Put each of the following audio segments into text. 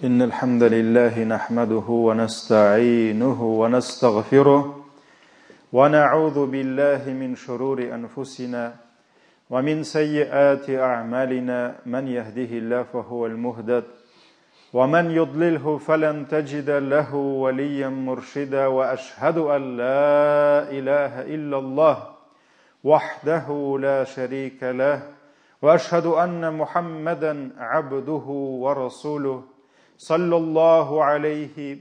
إن الحمد لله نحمده ونستعينه ونستغفره ونعوذ بالله من شرور أنفسنا ومن سيئات أعمالنا من يهده الله فهو المهتد ومن يضلله فلن تجد له وليا مرشدا وأشهد أن لا إله إلا الله وحده لا شريك له وأشهد أن محمدا عبده ورسوله صلى الله عليه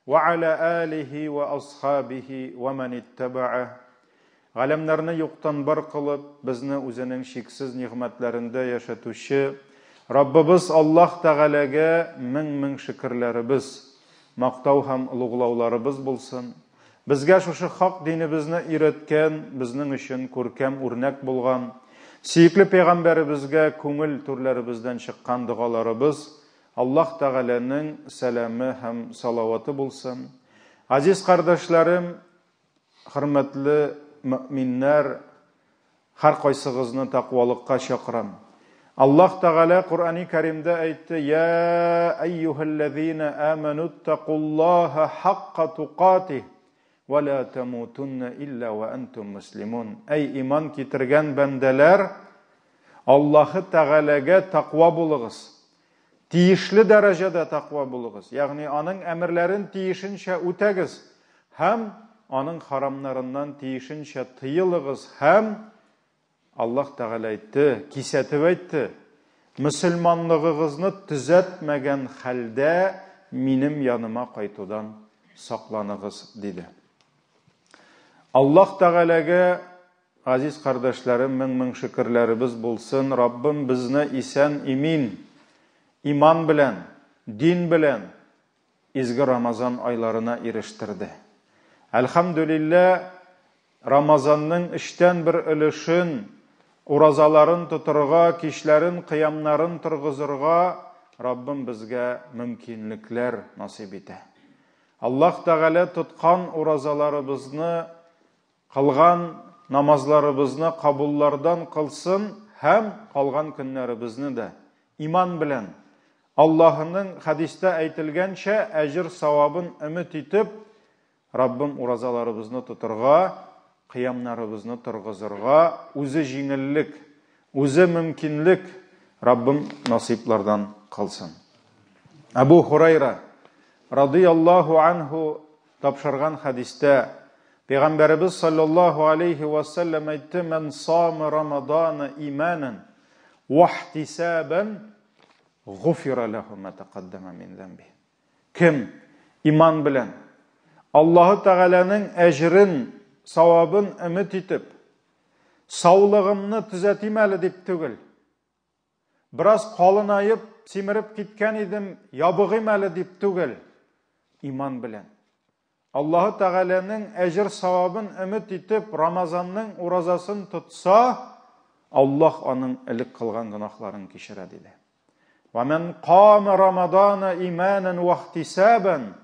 وعلى آله وأصحابه ومن اتبعه. Ғалемнарны юктан бар кылып, безне үзенең шиксез нигъмәтләрендә яшатучы Раббыбыз Аллаһ Тәгаләгә мең шөкерләребез, мактау һәм улуглауларыбыз булсын. Безгә шушы хак динебезне өйрәткән, безнең өчен күркәм үрнәк булган, сөекле пәйгамбәребезгә күңел түрләребездән чыккан дугаларыбыз Аллаһ Тәгаләнең сәламы һәм салаваты булсын. Азиз кардәшләрем, хөрмәтле мөэминнәр, һәр кайсыгызны тақвалыкка чакырам. Аллаһ Тәгалә Куръани Кәримдә әйтте: "Я айюхаллазина аману тақуллаха хакка туқатih ва ла тамутунна илля ва антум муслимун." Әй иман китергән бәндәләр, Аллаһ Тәгаләгә тақва булыгыз. Тиешле дәрәҗәдә тақва булыгыз. Ягъни аның әмерләрен тиешенчә үтәгез һәм аның харамнарыннан тиешенчә тыелыгыз һәм Аллаһ Тәгалә әйтте, кисәтеп әйтте: "Мөселманлыгыгызны төзәтмәгән хәлдә минем яныма кайтудан сакланыгыз" диде. Аллаһ Тәгаләгә, азиз кардәшләрем, мең шөкерләребез булсын. Раббым безне исән имин, иман белән, дин белән изге Рамазан айларына ирештирде. Әлхәмдүлилләh, Рамазанның эштән бер өлешен, уразаларын тотырга, кичләрен, кыямнарын торгызырга Раббым безгә мөмкинлекләр насыйп итә. Аллаһ Тәгалә тоткан уразаларыбызны, кылган намазларыбызны кабуллардан кылсын һәм калган көннәребезне дә иман белән, Аллаһның хадистә әйтелгәнчә әҗр савабын өмет итеп, Раббым уразаларыбызны тотырга, кыямнарыбызны торгызырга үзе җиңеллек, үзе мөмкинлек Раббым насыйплардан кылсын. Абу Хурайра радиллаһу анху тапшырган хадистә Пәйгамбәрбез саллаллаһу алейхи ва саллям әйтте: "Мен сама Рамадана иманан ва ихтисабан гуфира лаху ма тaqaddama мин замби." Кем иман белән Аллаһ Тәгаләнең әҗрен, савабын өмет итеп, саулыгымны төзәтим әле дип түгел, бераз калынайып, симереп киткән идем, ябыгым әле дип түгел, иман белән Аллаһ Тәгаләнең әҗр савабын өмет итеп, Рамазанның уразасын тотса, Аллаһ аның элек кылган гынахларын кичерә диде. "Ва мен қама Рамадана иманан ва ихтисабан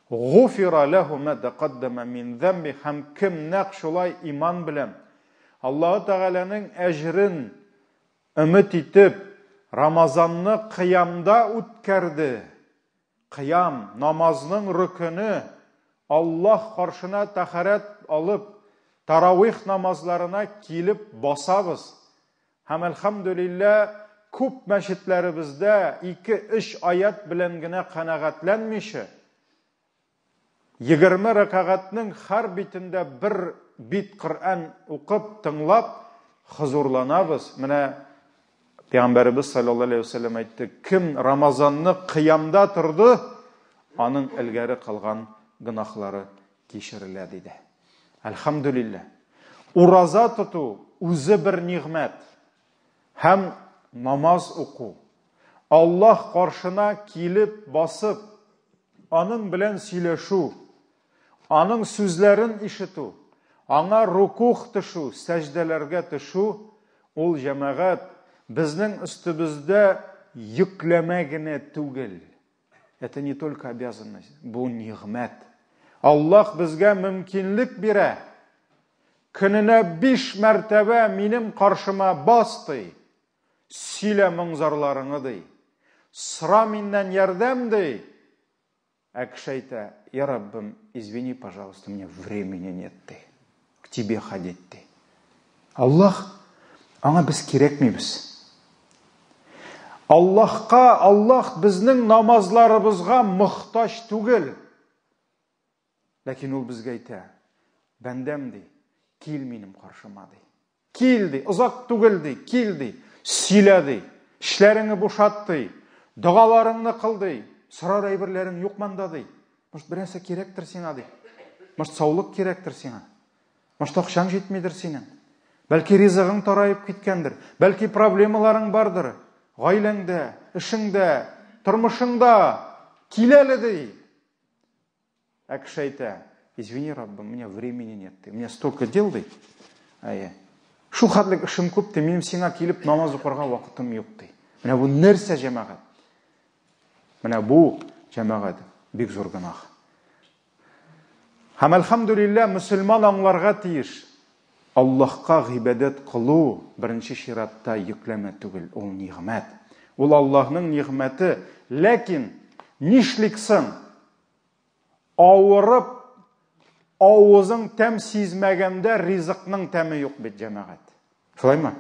гуфира лаху ма тaqaddama мин замби." Һәм кем нәкъ шулай иман белән Аллаһ Тәгаләнең әҗрен өмет итеп, Рамазанны кыямда үткәрде. Кыям намазның рөкене, Аллаһ каршына тахарат алып, таравих намазларына килеп басабыз. Һәм әлхәмдүлилләh, күп мәчетләребездә 2-3 аят белән генә канәгатьләнмичә, 20 рәкъагатның һәр битендә бер бит Коръән укып, тыңлап, хузурланабыз. Менә Пәйгамбәрбез саллаллаһу алейхи ва саллям әйтте: "Кем Рамазанны кыямда торды, аның элгәре кылган гынахлары кичерелә" диде. Әлхәмдүлилләh. Ураза тоту үзе бер нигъмәт. Һәм намаз уку, Аллаһ каршына килеп басып, аның белән сөйләшү, аның сүзләрен ишетү, аңа рукух төшү, сәҗдәләргә төшү, ул җәмәгать безнең өстебездә йөкләмә генә түгел. Это не только обязанность, бу нигъмәт. Аллаһ безгә мөмкинлек бирә. Көненә 5 мәртәбә минем каршыма басты. Сөйлә моңзарларыңы ди. Sıra minнен ярдәм дей. А кеше әйтә: "Я Раббым, извини, пожалуйста, мне времени нет дей. К тебе ходить дей." Аллах, аңа без кирәкмибез. Аллах безнең намазларыбызга мохтаҗ түгел. Ләкин ул безгә әйтә: "Бәндәм ди, кил минем каршыма ди. Кил ди, озак түгел ди, кил ди, сөйлә ди, эшләреңне бушат ди, дугаларыңны кыл ди, сорар әйберләрең юк монда ди. Может, берәрсә кирәктер сиңа ди. Может, саулык кирәктер сиңа. Может, акчаң җитмидер синең. Бәлки ризыгың тараеп киткәндер. Бәлки проблемаларың бардыр. Гаиләңдә, эшеңдә, тормышыңда. Кил әле ди." А кеше әйтә: "Извини, Раббым, у меня времени нет. У меня столько дел ди. Шул хәтлек эшем күп ди, минем сиңа килеп намаз укырга вакытым юк ди." Менә бу нәрсә җәмәгать? Менә бу җәмәгать бик зур гынах. Һәм әлхәмдүлилләh, мөселман аңларга тиеш: Аллаһка гыйбадәт кылу беренче чиратта йөкләмә түгел, ул нигъмәт. Ул Аллаһның нигъмәте. Ләкин нишликсең? Авырып, авызың тәм сизмәгәндә ризыкның тәме юк бит, җәмәгать. Шулаймы?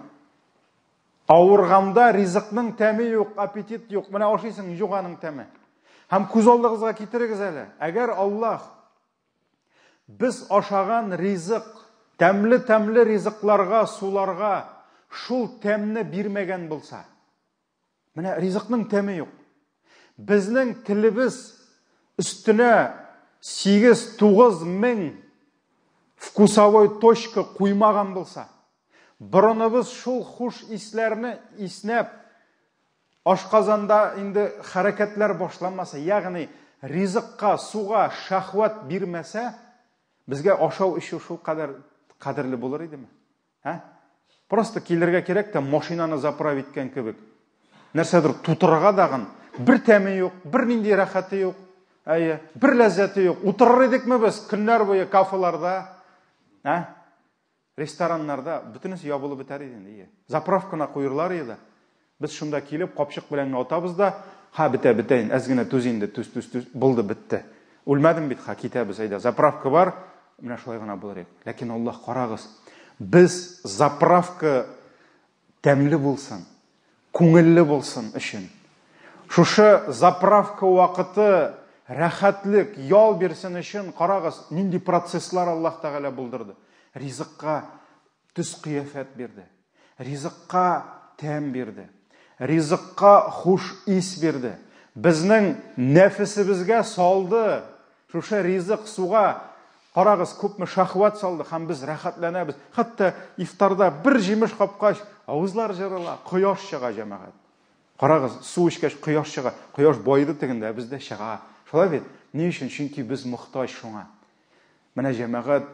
Авырганда ризыкның тәме юк, аппетит юк. Менә ашыйсың, юк аның тәме. Һәм күз алдыгызга китерегез әле. Әгәр Аллаһ без ашаган ризык, тәмле ризыкларга, суларга шул тәмне бирмәгән булса, менә ризыкның тәме юк. Безнең телебез өстенә 8-9 мең вкусовой точка куймаган булса, борыныбыз шул хуш исләрне иснәп, ашказанда инде хәрәкәтләр башламаса, ягъни ризыкка, суга шахват бирмәсә, безгә ашау эшу шул кадерле булыр идеме? Просто килергә кирәк тә машинаны заправить иткән кебек. Нәрсәдер тутырга дагын бер тәме юк, бер нинди рәхәте юк. Бер ләззәте юк. Утырыр идекме без көннәр буе кафеларда, рестораннарда, бөтенесе ябылып бетәр иде. Заправканы куйырлар иде. Без шунда килеп, капчык белән атабыз да, бетә, әз генә түз инде, түз, булды, бетте. Үлмәдем бит, китәбез, әйдә, заправка бар, менә шулай гына булыр иде. Ләкин Аллаһ, карагыз, без заправка тәмле булсын, күңелле булсын өчен. Шушы заправка вакыты рәхәтлек, ял бирсен өчен, карагыз, нинди процесслар Аллаһ Тәгалә булдырды. Ризыкка төс кыяфәт бирде. Ризыкка тәм бирде. Ризыкка хуш ис бирде. Безнең нәфесебезгә салды. Шушы ризык суга, карагыз, күпме шахват салды, һәм без рәхәтләнәбез. Хәтта ифтарда бер җимеш капкач, авызлар җырыла, кояш чыга, җәмәгать. Карагыз, су эчкәч кояш чыга. Кояш байды тегендә, бездә чыга. Шулай бит. Ни өчен? Чөнки без мохтаҗ шуңа. Менә җәмәгать,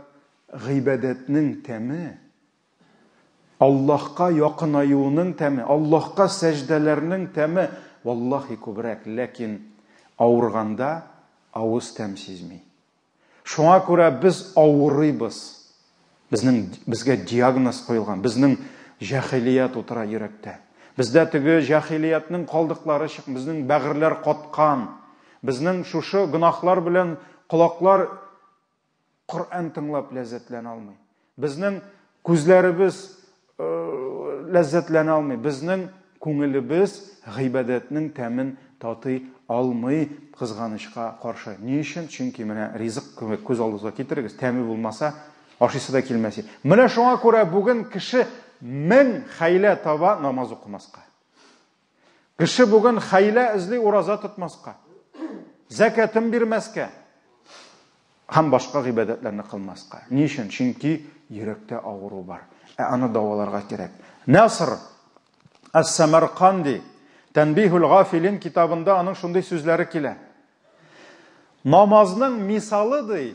гыйбадәтнең тәме, Аллаһка якынаюның тәме, Аллаһка сәҗдәләрнең тәме, валлаһи күбрәк, ләкин авырганда авыз тәм сизми. Шуңа күрә без авырыйбыз. Безгә диагноз куелган, безнең җахилият утыра йөрәктә. Бездә теге җахилиятның калдыклары чык, безнең бәгырьләр каткан. Безнең шушы гынахлар белән кулаклар Коръән тыңлап ләззәтләнә алмый. Безнең күзләребез ләззәтләнә алмый. Безнең күңелебез гыйбадәтнең тәмен татый алмый, кызганычка каршы. Ни өчен? Чөнки менә ризык күз алдыгызга китерегез, тәме булмаса, ашыйсы да килмәс. Менә шуңа күрә бүген кеше 1000 хәйлә таба намаз укымаска. Кеше бүген хәйлә эзли, ураза тотмаска. Закатын бирмәскә. Һәм башка гыйбадәтләрне кылмаска. Ни өчен? Чөнки йөрәктә авыру бар. Аны даваларга кирәк. Наср Ас-Самарканди Тәнбихул Гафилин китабында аның шундый сүзләре килә. Намазның мисалы ди,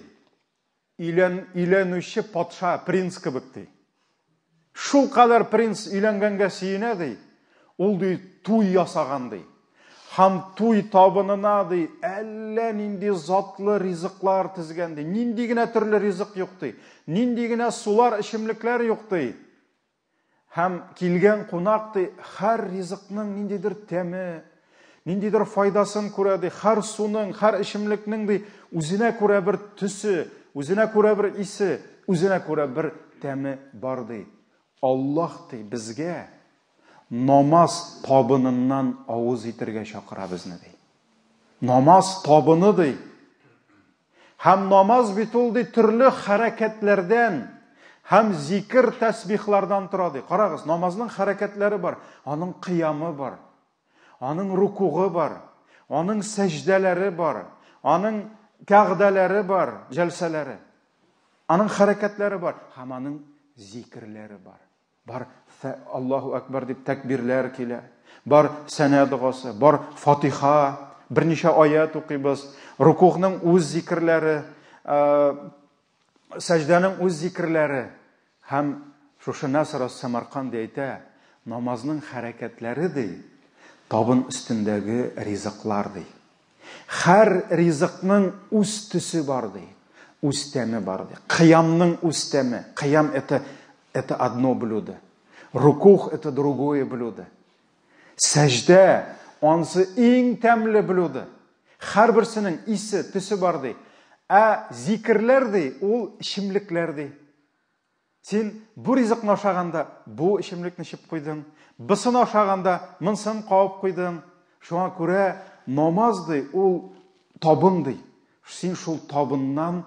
өйләнүче патша, принц кебек ди. Шул кадәр принц өйләнгәнгә сөенә ди, ул ди туй ясаган ди. Һәм туй табынына ди, әллә нинди затлы ризыклар тезгән ди. Нинди генә төрле ризык юк ди. Нинди генә сулар, эчемлекләр юк ди. Һәм килгән кунак ди, һәр ризыкның ниндидер тәме, ниндидер файдасын күрә ди, һәр суның, һәр ичемлекнең ди үзенә күрә бер төсе, үзенә күрә бер исе, үзенә күрә бер тәме бар ди. Аллаһ ди безгә намаз табыныннан авыз итәргә чакыра безне ди. Намаз табыны ди. Һәм намаз бит ул ди төрле хәрәкәтләрдән, һәм зикр, тәсбихлардан тора ди. Карагыз, намазның хәрәкәтләре бар, аның кыямы бар, аның рукугы бар, аның сәҗдәләре бар, аның кәгъдәләре бар, җәлсәләре. Аның хәрәкәтләре бар, һәм аның зикрләре бар. Бар Аллаһу әкбәр дип тәкбирләр килә. Бар сәнә дугасы, бар Фатиха, берничә аят укыйбыз, рукугның үз зикрләре, сәҗдәнең үз зикрләре. Һәм шушы Наср ас-Самарканди әйтә, намазның хәрәкәтләре ди, табын өстендәге ризыклар ди. Һәр ризыкның үз төсе бар ди, үз тәме бар ди. Кыямның үз тәме. Кыям это одно блюдо. Рукух это другое блюдо. Сәҗдә ансы иң тәмле блюдо. Һәр берсенең исе, төсе бар ди. Зикрләр ди, ул ичемлекләр ди. Син бу ризыкны ашаганда бу ичемлекне ичеп куйдың, бысын ашаганда мынсын кабып куйдың. Шуңа күрә намаз ди, ул табын ди. Син шул табыннан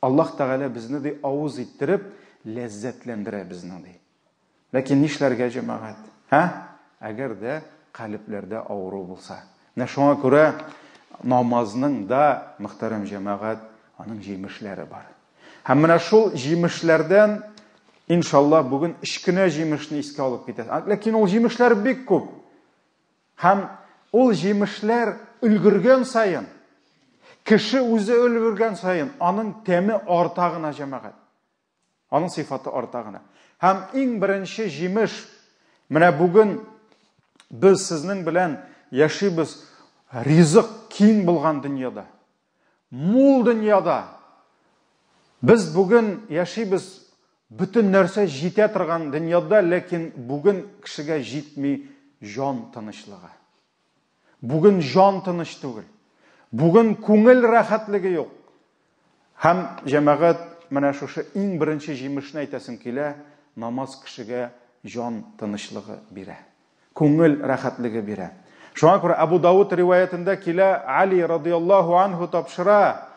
Аллаһ Тәгалә безне ди авыз иттереп ләззәтләндерә безне ди. Ләкин нишләргә җәмәгать? Әгәр дә калебләрдә авыру булса. Шуңа күрә намазның да, мөхтәрәм җәмәгать, аның җимешләре бар. Һәм менә шул җимешләрдән иншалла бүген ичкенә җимешне искә алып китәбез. Ләкин ул җимешләр бик күп. Һәм ул җимешләр өлгергән саен, кеше үзе өлгергән саен, аның тәме арта гына җәмәгать. Аның сыйфаты арта гына. Һәм иң беренче җимеш, менә бүген без сезнең белән яшибез ризык киң булган дөньяда. Мул дөньяда. Без бүген яшибез бүтән нәрсә җитә торган дөньяда, ләкин бүген кешегә җитми җан тынычлыгы. Бүген җан тыныч түгел. Бүген күңел рәхәтлеге юк. Һәм җәмәгать менә шушы иң беренче җимешне әйтәсем килә, намаз кешегә җан тынычлыгы бирә. Күңел рәхәтлеге бирә. Шуңа күрә Абу Дауд риваятында килә, Али радиллаһу анһу тапшыра,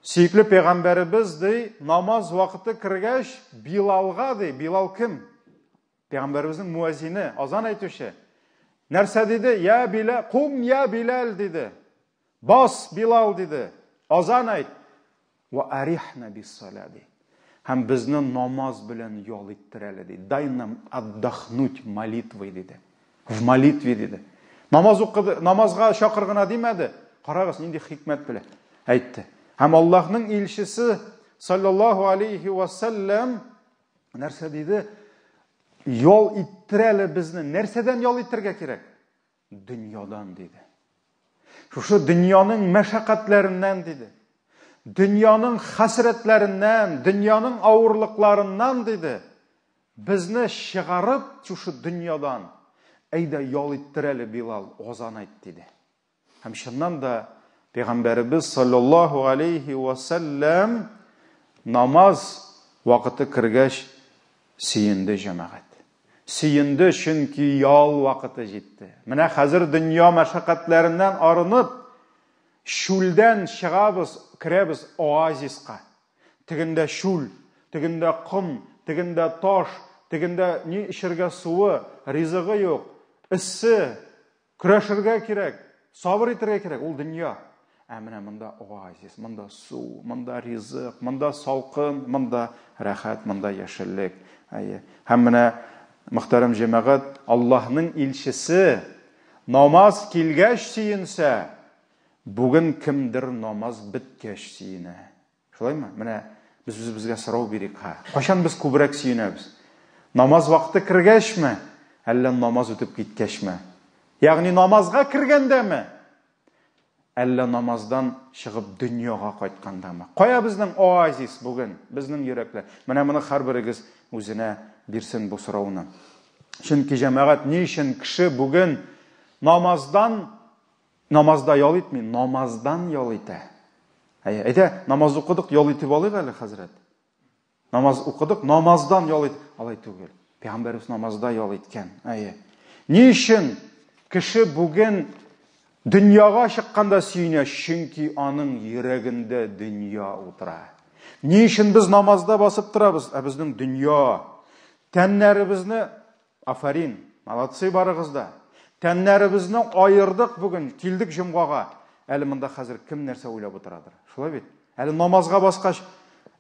сөйкле пәйгамбәребез ди, намаз вакыты кергәч, Билалга ди, Билал кем? Пәйгамбәребезнең муазине, азан әйтүче. Нәрсә диде? Я Билал, кум я Билал диде. Бас Билал диде. Азан әйт. Ва арихна бис-сала ди. Һәм безне намаз белән ял иттерәле ди. Дай нам отдохнуть молитвой диде. В молитве диде. Намазга чакыргына димәде. Карагыз, нинди хикмәт белән әйтте. Һәм Аллаһның илчесе саллаллаһу алейхи ва саллям нәрсә диде? Ял иттерәле безне. Нәрсәдән ял итәргә кирәк? Дөньядан диде. Шушы дөньяның мәшәкатьләреннән диде. Дөньяның хәсрәтләреннән, дөньяның авырлыкларыннан диде. Безне чыгарып шушы дөньядан әйдә ял иттерәле Билал, азан әйт диде. Һәм шуннан да Пәйгамбәребез саллаллаһу алейхи ва саллям намаз вакыты кергәч сөенде җәмәгать. Сөенде, чөнки ял вакыты җитте. Менә хәзер дөнья мәшәкатьләреннән арынып, шүлдән чыгабыз, керәбез оазиска. Тегендә шүл, тегендә ком, тегендә таш, тегендә ни ишергә суы, ризыгы юк, иссе, көрәшергә кирәк, сабыр итәргә кирәк, ул дөнья. Менә монда оазис, монда су, монда ризык, монда салкын, монда рәхәт, монда яшеллек. Һәм менә мөхтәрәм җәмәгать, Аллаһның илчесе намаз килгәч сөенсә, бүген кемдер намаз биткәч сөенә. Шулаймы? Менә без үзебезгә сорау бирик. Кашан без күбрәк сөенәбез? Намаз вакыты кергәчме, әллә намаз үтеп киткәчме? Ягъни намазга кергәндәме? Әллә намаздан чыгып дөньяга кайткандамы? Кая безнең оазис бүген, безнең йөрәкләр? Менә моны һәрберегез үзенә бирсен бу сорауны. Чөнки җәмәгать, ни өчен кеше бүген намазда ял итмей, намаздан ял ите. Әйдә, намаз укыдык, ял итеп алыйк әле, хәзрәт. Намаз укыдык, намаздан ял ит. Алай түгел. Пәйгамбәрбез намазда ял иткән. Ни өчен кеше бүген дөньяга чыкканда сөенә, чөнки аның йөрәгендә дөнья утыра. Ни өчен без намазда басып торабыз? Безнең дөнья, тәннәребезне, афарин, молодцы барыгызда. Тәннәребезне айырдык бүген, килдек җомгага. Әле монда хәзер кем нәрсә уйлап утырадыр? Шулай бит. Әле намазга баскач,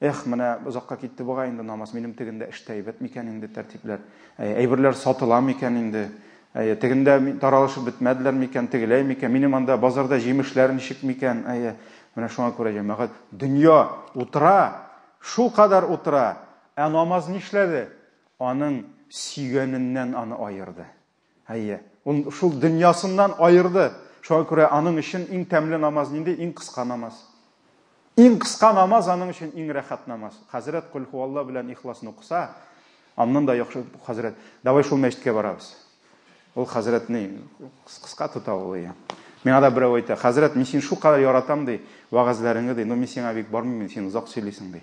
менә узакка китте буга инде намаз, минем тегендә эштә әйбәт микән инде тәртипләр, әйберләр сатыла микән инде, тегендә таралышып бетмәделәр микән, тегеләй микән, минем анда базарда җимешләр ничек микән, менә шуңа күрә җәмәгать, дөнья утыра, шул кадәр утыра, намаз нишләде? Аның сөйгәненнән аны айырды. Ул шул дөньясыннан айырды. Шуңа күрә аның өчен иң тәмле намаз нинди? Иң кыска намаз. Иң кыска намаз аның өчен иң рәхәт намаз. Хәзрәт кул хуалла белән ихласны укыса, аннан да яхшы хәзрәт. Давай шул мәчеткә барабыз. Ул хәзрәтне кыска тота ул. Миңа да берәү әйтә, хәзрәт, мин син шул кадәр яратам ди, вагызларыңны ди, но мин сиңа бик бармыйм, син узак сөйлисең ди.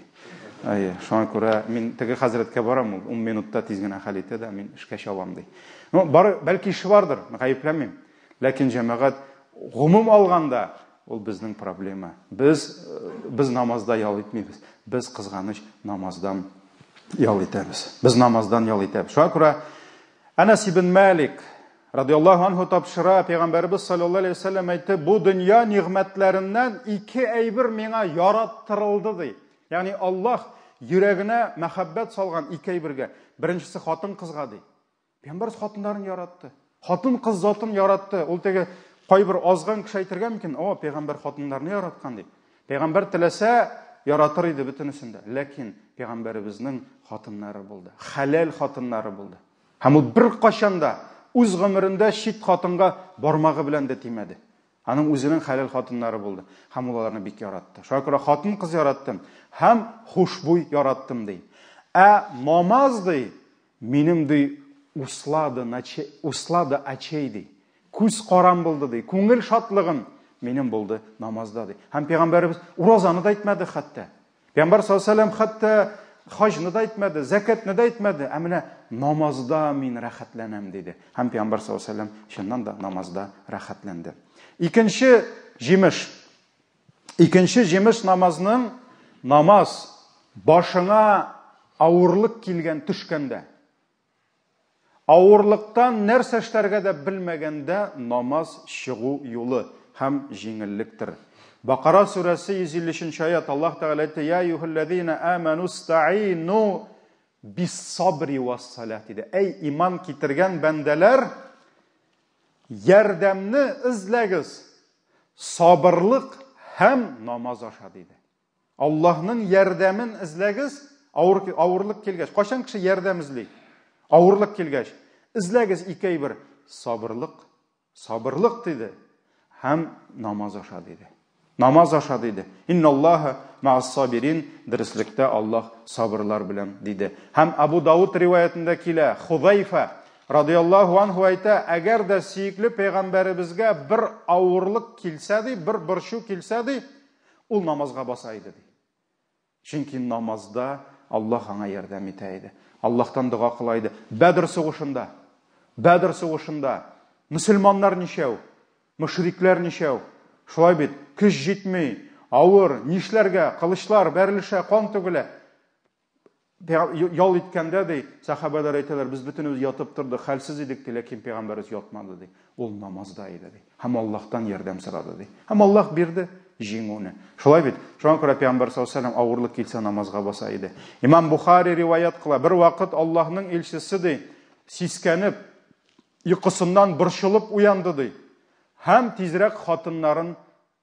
Шуңа күрә мин теге хәзрәткә барам, 10 минутта тиз генә хәл итә дә, мин эшкә чабам ди. Бәлки эше бардыр, гаепләмим. Ләкин җәмәгать гомум алганда ул безнең проблема. Без намазда ял итмибез. Без кызганыч намаздан ял итәбез. Без намаздан ял итәбез. Шуңа күрә Анас ибн Малик радиллаһу анһу тапшыра, Пәйгамбәрбез саллаллаһу алейһи ва саллям әйтте, бу дөнья нигъмәтләреннән ике әйбер миңа яраттырылды ди. Ягъни Аллаһ йөрәгенә мәхәббәт салган ике әйбергә. Беренчесе хатын кызга ди. Пәйгамбәр хатыннарын яратты. Хатын кыз затын яратты. Ул теге кайбер азган кеше әйтергә мөмкин, Пәйгамбәр хатыннарны яраткан ди. Пәйгамбәр теләсә яратыр иде бөтенесендә. Ләкин Пәйгамбәребезнең хатыннары булды. Хәләл хатыннары булды. Һәм ул бер кашанда үз гомерендә чит хатынга бармагы белән дә тимәде. Аның үзенең хәләл хатыннары булды. Һәм уларны бик яратты. Шуңа күрә хатын кыз яраттым һәм хушбуй яраттым ди. Намаз ди, минем ди услады ачей ди. Күз карам булды ди. Күңел шатлыгым минем булды намазда ди. Һәм Пәйгамбәрбез уразаны да әйтмәде хәтта. Пәйгамбәр саллаллаһу алейһи ва саллям хәтта хаҗны да әйтмәде, закатны да әйтмәде, менә намазда мин рәхәтләнәм диде. Һәм Пәйгамбәр саллаллаһу алейһи ва саллям чыннан да намазда рәхәтләнде. Икенче җимеш намазның, намаз башыңа авырлык килгән төшкәндә, авырлыктан нәрсә эшләргә дә белмәгәндә намаз чыгу юлы һәм җиңеллектер. Бакара сүрәсе 153 аят, Аллаһ Тәгалә әйтә: "Я юхаллазина аману стаину бис-сабри вас-салат" диде. Иман китергән бәндәләр, ярдәмне эзләгез, сабырлык һәм намаз аша диде. Аллаһның ярдәмен эзләгез, авырлык килгәч. Кашан кеше ярдәм эзли? Авырлык килгәч. Эзләгез ике әйбер, сабырлык диде, һәм намаз аша диде. Намаз аша диде. Инналлаһа ма'ас-сабирин, дөреслекдә Аллаһ сабырлар белән диде. Һәм Абу Дауд риваятында килә, Худайфа радиллаһу анһу әйтә, әгәр дә сөйкле пәйгамбәребезгә бер авырлык килсә ди, бер борчу килсә ди, ул намазга баса иде ди. Чөнки намазда Аллаһ аңа ярдәм итә иде. Аллаһтан дуа кыла иде. Бәдр сугышында мөселманнар ничәү, мөшрикләр ничәү? Шулай бит, көч җитмей, авыр, нишләргә, кылычлар бәрелешә, кан түгелә. Ял иткәндә ди, сахабалар әйтәләр, без бөтенебез ятып тордык, хәлсез идек ди, ләкин пәйгамбәрбез ятмады ди. Ул намазда иде ди. Һәм Аллаһтан ярдәм сорады ди. Һәм Аллаһ бирде җиңүне. Шулай бит, шуңа күрә пәйгамбәр саллаллаһу алейһи ва саллям авырлык килсә намазга баса иде. Имам Бухари риваят кыла, бер вакыт Аллаһның илчесе ди, сискәнеп, йокысыннан борчылып уянды ди. Һәм тизрәк хатыннарын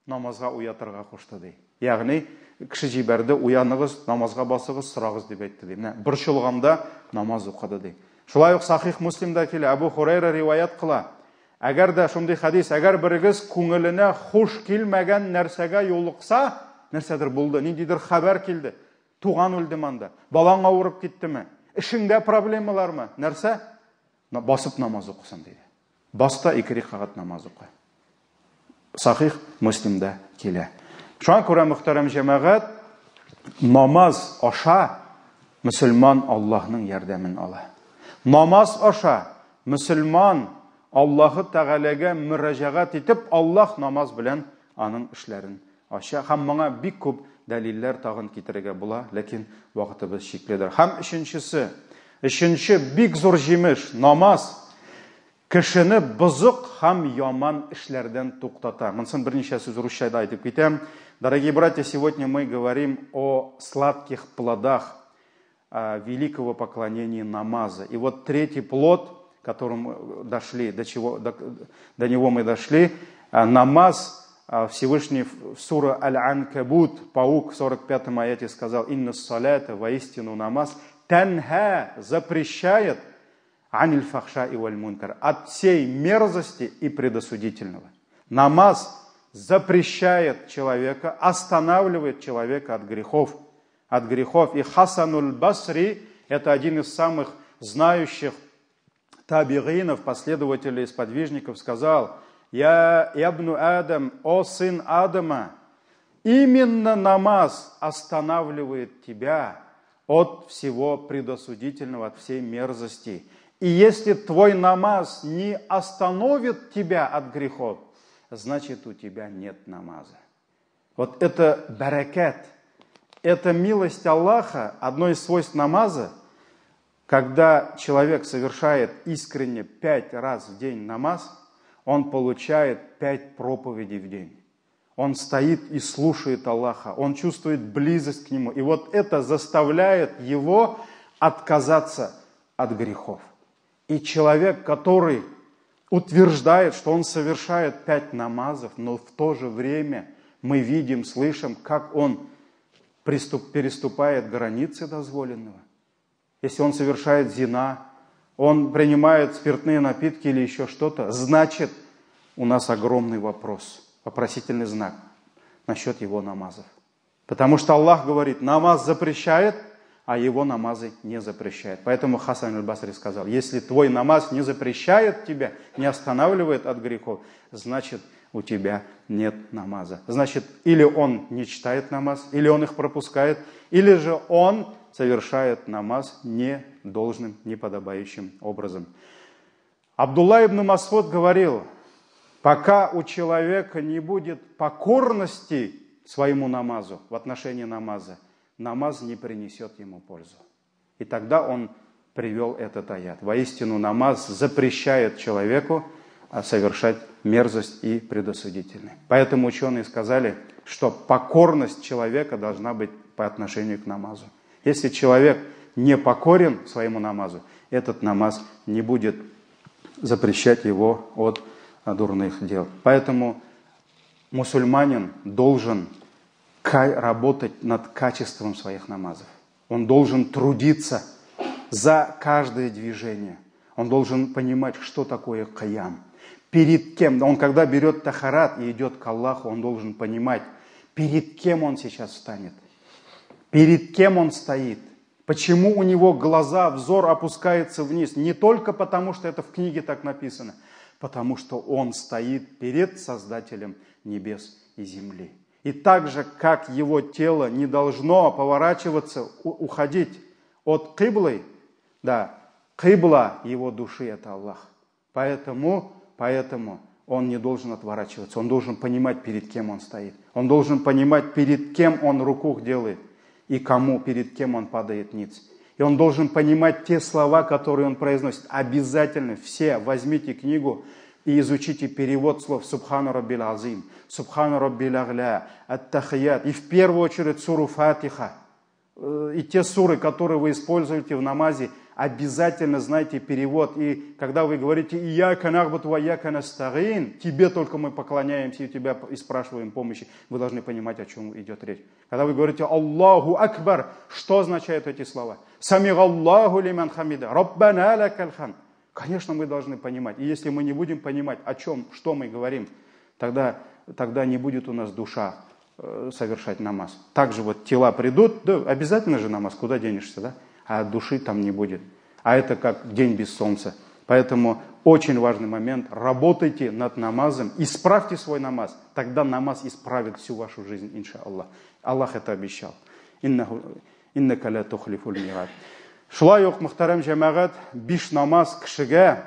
намазга уятырга кушты ди. Ягъни кеше җибәрде, уяныгыз, намазга басыгыз, сорагыз дип әйтте ди. Менә борчылганда намаз укыды ди. Шулай ук Сахих Муслимда килә, Абу Хурайра риваят кыла. Әгәр дә шундый хадис, әгәр берегез күңеленә хуш килмәгән нәрсәгә юлыкса, нәрсәдер булды, ниндидер хәбәр килде. Туган үлде монда, балаң авырып киттеме? Эшеңдә проблемалармы? Нәрсә? Басып намаз укысын диде. баста 2 рекат намаз оқы. Сахих Муслимда келе. Шуңа күрә, мөхтәрәм җәмәгать, намаз аша мөселман Аллаһның ярдәмен ала. Намаз аша мөселман Аллаһы Тәгаләгә мөрәҗәгать итеп, Аллаһ намаз белән аның эшләрен аша. Һәм моңа бик күп дәлилләр тагын китерергә була, ләкин вакытыбыз чикледер. Һәм өченче бик зур җимеш, намаз кешене бозык һәм яман эшләрдән туктата. Монсын берничә сүз русчада әйтеп китәм. Дорогие братья, сегодня мы говорим о сладких плодах великого поклонения намаза. И вот третий плод, к которому дошли, до него мы дошли, намаз. Всевышний в сура Аль-Анкабут, паук, в 45-м аяте сказал: «Инна салята, воистину намаз, танха, запрещает аниль фахша и валь мункар, от всей мерзости и предосудительного». Намаз запрещает человека, останавливает человека от грехов. И Хасануль Басри, это один из самых знающих табигинов, последователей и сподвижников, сказал: «Я ябну Адам, о сын Адама, именно намаз останавливает тебя от всего предосудительного, от всей мерзости. И если твой намаз не остановит тебя от грехов, значит, у тебя нет намаза». Вот это баракат, это милость Аллаха, одно из свойств намаза, когда человек совершает искренне 5 раз в день намаз, он получает 5 проповедей в день. Он стоит и слушает Аллаха, он чувствует близость к Нему. И вот это заставляет его отказаться от грехов. И человек, который утверждает, что он совершает 5 намазов, но в то же время мы видим, слышим, как он переступает границы дозволенного. Если он совершает зина, он принимает спиртные напитки или еще что-то, значит, у нас огромный вопрос, вопросительный знак насчет его намазов. Потому что Аллах говорит, намаз запрещает, а его намазы не запрещает. Поэтому Хасан аль-Басри сказал: если твой намаз не запрещает тебя, не останавливает от грехов, значит, у тебя нет намаза. Значит, или он не читает намаз, или он их пропускает, или же он совершает намаз не должным, неподобающим образом. Абдулла ибн Мас'уд говорил: пока у человека не будет покорности своему намазу, в отношении намаза, намаз не принесет ему пользу. И тогда он привел этот аят. Воистину, намаз запрещает человеку совершать мерзость и предосудительность. Поэтому ученые сказали, что покорность человека должна быть по отношению к намазу. Если человек не покорен своему намазу, этот намаз не будет запрещать его от дурных дел. Поэтому мусульманин должен работать над качеством своих намазов. Он должен трудиться за каждое движение. Он должен понимать, что такое каям. Перед кем? Он когда берет тахарат и идет к Аллаху, он должен понимать, перед кем он сейчас встанет. Перед кем он стоит. Почему у него глаза, взор опускается вниз? Не только потому, что это в книге так написано, потому что он стоит перед Создателем небес и земли. И так же, как его тело не должно поворачиваться, уходить от киблы, да, кибла его души – это Аллах. Поэтому он не должен отворачиваться, он должен понимать, перед кем он стоит. Он должен понимать, перед кем он рукух делает и кому, перед кем он падает ниц. И он должен понимать те слова, которые он произносит. Обязательно все возьмите книгу и изучите перевод слов «Субхану Раббил Азим», «Субхану Раббил Агля», «Ат-Тахият». И в первую очередь суру Фатиха. И те суры, которые вы используете в намазе, обязательно знайте перевод. И когда вы говорите «Ияка нахбуту ва ияка настагин», тебе только мы поклоняемся и тебя и спрашиваем помощи, вы должны понимать, о чем идет речь. Когда вы говорите «Аллаху Акбар», что означают эти слова? «Самиг Аллаху лиман хамида», «Раббана лакаль хам». Конечно, мы должны понимать. И если мы не будем понимать, о чем, что мы говорим, тогда не будет у нас душа совершать намаз. Также вот тела придут, да, обязательно же намаз, куда денешься, да? А души там не будет. А это как день без солнца. Поэтому очень важный момент. Работайте над намазом, исправьте свой намаз. Тогда намаз исправит всю вашу жизнь, иншаллах. Аллах это обещал. Иннака ла тухлифул миғад. Шулай ук, мөхтәрәм җәмәгать, 5 намаз кешегә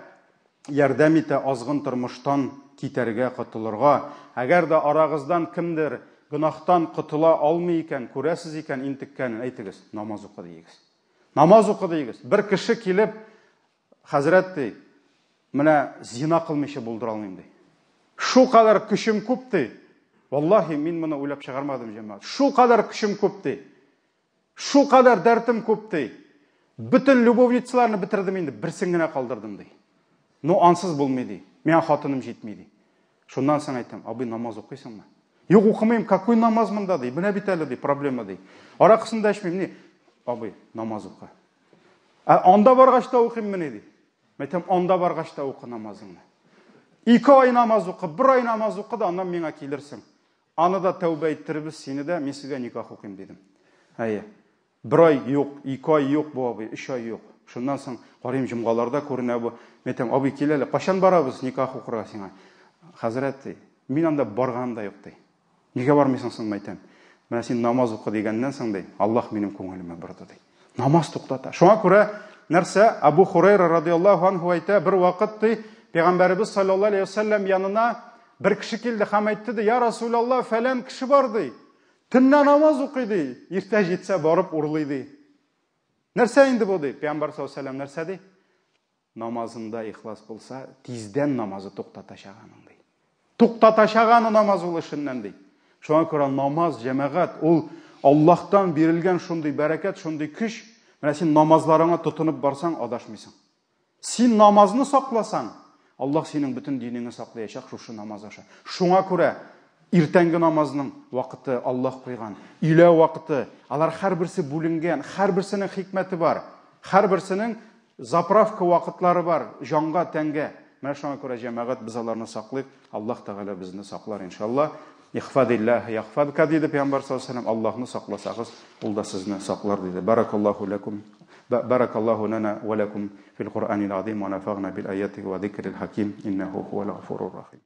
ярдәм итә азгын тормыштан китәргә, котылырга. Әгәр дә арагыздан кемдер гынахтан котыла алмый икән, күрәсез икән, интеккәнен әйтегез, намаз укы диегез. Намаз укы диегез. Бер кеше килеп, хәзрәт ди, менә зина кылмыйча булдыра алмыйм ди. Шу кадәр көчем күп ди. Валлаһи, мин моны уйлап чыгармадым, җәмәгать. Шу кадәр көчем күп ди. Шу кадәр дәртем күп ди. Bütün любовницаларны бетердем инде, берсен генә калдырдым ди. Ну, ансыз булмый ди. Мен хатыным җитмей ди. Шуннан соң әйтәм, абый, намаз укыйсыңмы? Юк, укымыйм, какой намаз монда ди? Менә бит әле ди, проблема ди. Аракысын да эчмим, ни? Абый, намаз укы. Анда баргач та укыйм менә ди. Мен әйтәм, анда баргач та укы намазыңны. 2 ай намаз укы, 1 ай намаз укы да, аннан миңа килерсең. Аны да тәүбә иттербез, сине дә, мен сезгә никах укыйм дидем. Әйе. 1 ай юк, 2 ай юк бу абый, 3 ай юк. Шуннан соң карыйм җомгаларда күренә бу. Мен әйтәм, абый, кил әле, качан барабыз никах укырга сиңа? Хәзрәт ди, мин анда барган да юк ди. Нигә бармыйсың соң, әйтәм. Менә син намаз укы дигәннән соң ди, Аллаһ минем күңелемә бирде ди. Намаз туктата. Шуңа күрә нәрсә? Абу Хурайра радиллаһу анһу әйтә, бер вакыт ди, Пәйгамбәрбез саллаллаһу алейһи ва саллям янына бер кеше килде һәм әйтте ди, я Расулаллаһ, фәлән кеше бар ди. Төннә намаз укый ди, иртә җитсә барып урлый ди. Нәрсә инде бу ди? Пәйгамбәр саллаллаһу алейһи ва саллям нәрсә ди? Намазында ихлас булса, тиздән намазы туктатачаган ди. Туктатачаган намаз ул эшеннән ди. Шуңа күрә намаз, җәмәгать, ул Аллаһтан бирелгән шундый бәрәкәт, шундый көч. Менә син намазларыңа тотынып барсаң, адашмыйсың. Син намазны сакласаң, Аллаһ синең бөтен динеңне саклаячак шушы намаз аша. Шуңа күрә иртәнге намазның вакыты Аллаһ куйган, илә вакыты, алар һәрберсе бүленгән, һәрберсенең хикмәте бар, һәрберсенең заправка вакытлары бар, җанга, тәнгә. Менә шуңа күрә җәмәгать без аларны саклыйк, Аллаһ Тәгалә безне саклар иншаллаһ. Ихфадиллаһ яхфадка диде Пәйгамбәр саллаллаһу алейһи ва саллям, Аллаһны сакласагыз, ул да сезне саклар диде. Баракаллаһу лакум. Баракаллаһу лана ва лакум фил Qur'анил азим ва нафагна бил аятиhi ва зикрил хаким иннаху хувал ғафурур рахим.